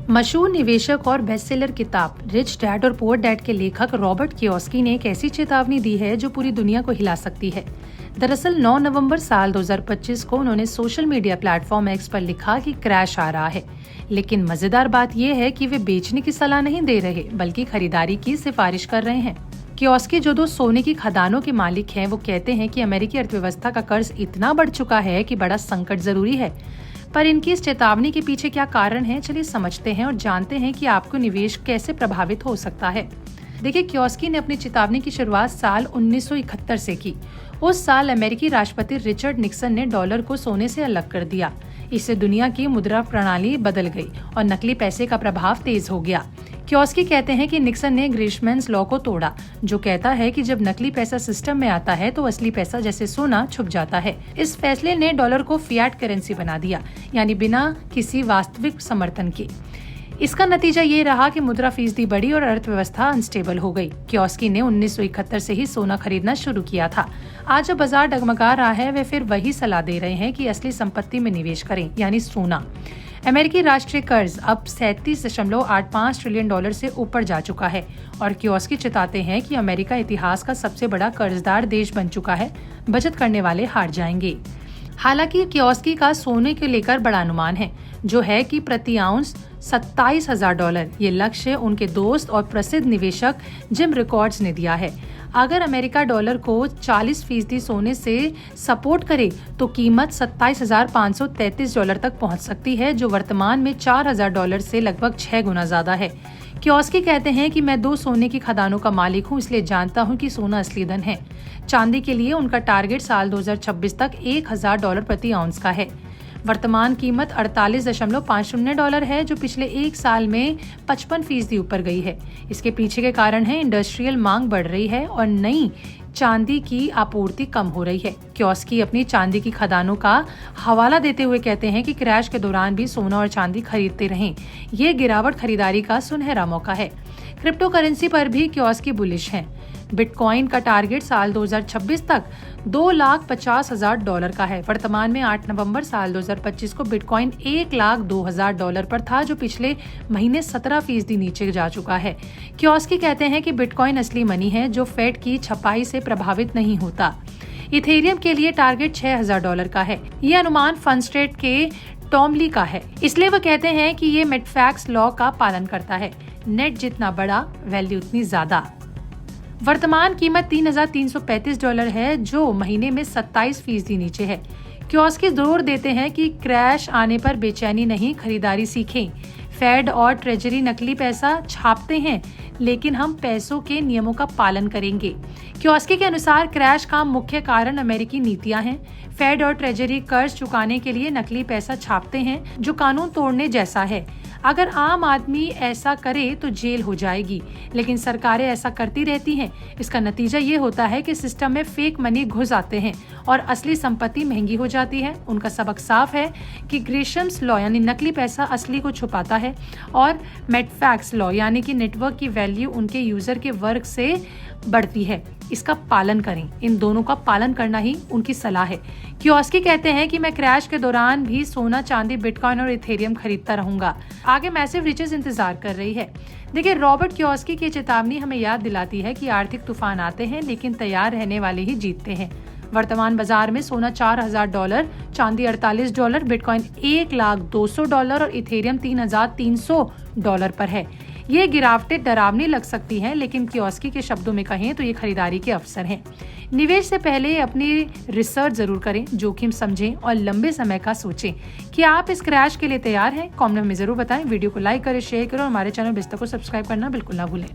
मशहूर निवेशक और बेस्टसेलर किताब रिच डैड और पुअर डैड के लेखक रॉबर्ट कियोस्की ने एक ऐसी चेतावनी दी है जो पूरी दुनिया को हिला सकती है। दरअसल 9 नवंबर साल 2025 को उन्होंने सोशल मीडिया प्लेटफॉर्म एक्स पर लिखा कि क्रैश आ रहा है। लेकिन मजेदार बात यह है कि वे बेचने की सलाह नहीं दे रहे बल्कि खरीदारी की सिफारिश कर रहे हैं। कियोस्की जो 2 सोने की खदानों के मालिक हैं, वो कहते हैं कि अमेरिकी अर्थव्यवस्था का कर्ज इतना बढ़ चुका है कि बड़ा संकट जरूरी है। पर इनकी इस चेतावनी के पीछे क्या कारण है, चलिए समझते हैं और जानते हैं कि आपको निवेश कैसे प्रभावित हो सकता है। देखिए, कियोस्की ने अपनी चेतावनी की शुरुआत साल 1971 से की। उस साल अमेरिकी राष्ट्रपति रिचर्ड निक्सन ने डॉलर को सोने से अलग कर दिया। इससे दुनिया की मुद्रा प्रणाली बदल गई और नकली पैसे का प्रभाव तेज हो गया। कियोस्की कहते हैं कि निक्सन ने ग्रीशमैन्स लॉ को तोड़ा, जो कहता है कि जब नकली पैसा सिस्टम में आता है तो असली पैसा जैसे सोना छुप जाता है। इस फैसले ने डॉलर को फिएट करेंसी बना दिया, यानी बिना किसी वास्तविक समर्थन के। इसका नतीजा ये रहा कि मुद्रास्फीति बढ़ी और अर्थव्यवस्था अनस्टेबल हो गई। कियोस्की ने 1971 से ही सोना खरीदना शुरू किया था। आज जब बाजार डगमगा रहा है, वे फिर वही सलाह दे रहे हैं कि असली संपत्ति में निवेश करें, यानी सोना। अमेरिकी राष्ट्रीय कर्ज अब 37.85 ट्रिलियन डॉलर से ऊपर जा चुका है और कियोस्की चिताते हैं कि अमेरिका इतिहास का सबसे बड़ा कर्जदार देश बन चुका है। बचत करने वाले हार जाएंगे। हालांकि कियोस्की का सोने को लेकर बड़ा अनुमान है, जो है कि प्रति आउंस $27,000। ये लक्ष्य उनके दोस्त और प्रसिद्ध निवेशक जिम रिकॉर्ड्स ने दिया है। अगर अमेरिका डॉलर को 40% सोने से सपोर्ट करे तो कीमत $27,533 तक पहुंच सकती है, जो वर्तमान में $4,000 से लगभग 6 गुना ज्यादा है। कियोस्की कहते हैं कि मैं 2 सोने की खदानों का मालिक हूं, इसलिए जानता हूं कि सोना असली धन है। चांदी के लिए उनका टारगेट साल 2026 तक $1,000 प्रति आउंस का है। वर्तमान कीमत $48.50 है, जो पिछले 1 साल में 55% ऊपर गई है। इसके पीछे के कारण है इंडस्ट्रियल मांग बढ़ रही है और नई चांदी की आपूर्ति कम हो रही है। कियोस्की अपनी चांदी की खदानों का हवाला देते हुए कहते हैं कि क्रैश के दौरान भी सोना और चांदी खरीदते रहें। ये गिरावट खरीदारी का सुनहरा मौका है। क्रिप्टो करेंसी पर भी कियोस्की बुलिश हैं। बिटकॉइन का टारगेट साल 2026 तक $2,50,000 का है। वर्तमान में 8 नवंबर साल 2025 को बिटकॉइन $1,02,000 पर था, जो पिछले महीने 17% नीचे जा चुका है। कियोस्की कहते हैं कि बिटकॉइन असली मनी है, जो फेड की छपाई से प्रभावित नहीं होता। इथेरियम के लिए टारगेट $6,000 का है। ये अनुमान फंडस्ट्रेट के टॉम ली का है, इसलिए वो कहते हैं कि ये मेडफैक्स लॉ का पालन करता है। नेट जितना बड़ा, वैल्यू उतनी ज्यादा। वर्तमान कीमत $3,335 है, जो महीने में 27% नीचे है। कियोस्की जोर देते हैं कि क्रैश आने पर बेचैनी नहीं, खरीदारी सीखें। फेड और ट्रेजरी नकली पैसा छापते हैं, लेकिन हम पैसों के नियमों का पालन करेंगे। कियोस्की के अनुसार क्रैश का मुख्य कारण अमेरिकी नीतियां हैं। फेड और ट्रेजरी कर्ज चुकाने के लिए नकली पैसा छापते हैं, जो कानून तोड़ने जैसा है। अगर आम आदमी ऐसा करे तो जेल हो जाएगी, लेकिन सरकारें ऐसा करती रहती हैं। इसका नतीजा ये होता है कि सिस्टम में फेक मनी घुस आते हैं और असली संपत्ति महंगी हो जाती है। उनका सबक साफ है कि ग्रीशम्स लॉ यानी नकली पैसा असली को छुपाता है और मेडफैक्स लॉ यानी कि नेटवर्क की वैल्यू उनके यूजर के वर्ग से बढ़ती है। इसका पालन करें। इन दोनों का पालन करना ही उनकी सलाह है। कियोस्की कहते हैं कि मैं क्रैश के दौरान भी सोना, चांदी, बिटकॉइन और इथेरियम खरीदता रहूंगा। आगे मैसिव रिचेस इंतजार कर रही है। देखिए, रॉबर्ट कियोस्की की चेतावनी हमें याद दिलाती है कि आर्थिक तूफान आते हैं, लेकिन तैयार रहने वाले ही जीतते हैं। वर्तमान बाजार में सोना $4,000, चांदी $48, बिटकॉइन $1,02,000 और इथेरियम $3,300 पर है। ये गिरावटें डरावनी लग सकती हैं, लेकिन कियोस्की के शब्दों में कहें तो ये खरीदारी के अवसर हैं। निवेश से पहले अपनी रिसर्च जरूर करें, जोखिम समझें और लंबे समय का सोचें। क्या आप इस क्रैश के लिए तैयार हैं? कमेंट में जरूर बताएं। वीडियो को लाइक करें, शेयर करें और हमारे चैनल बिस्तर को सब्सक्राइब करना बिल्कुल ना भूलें।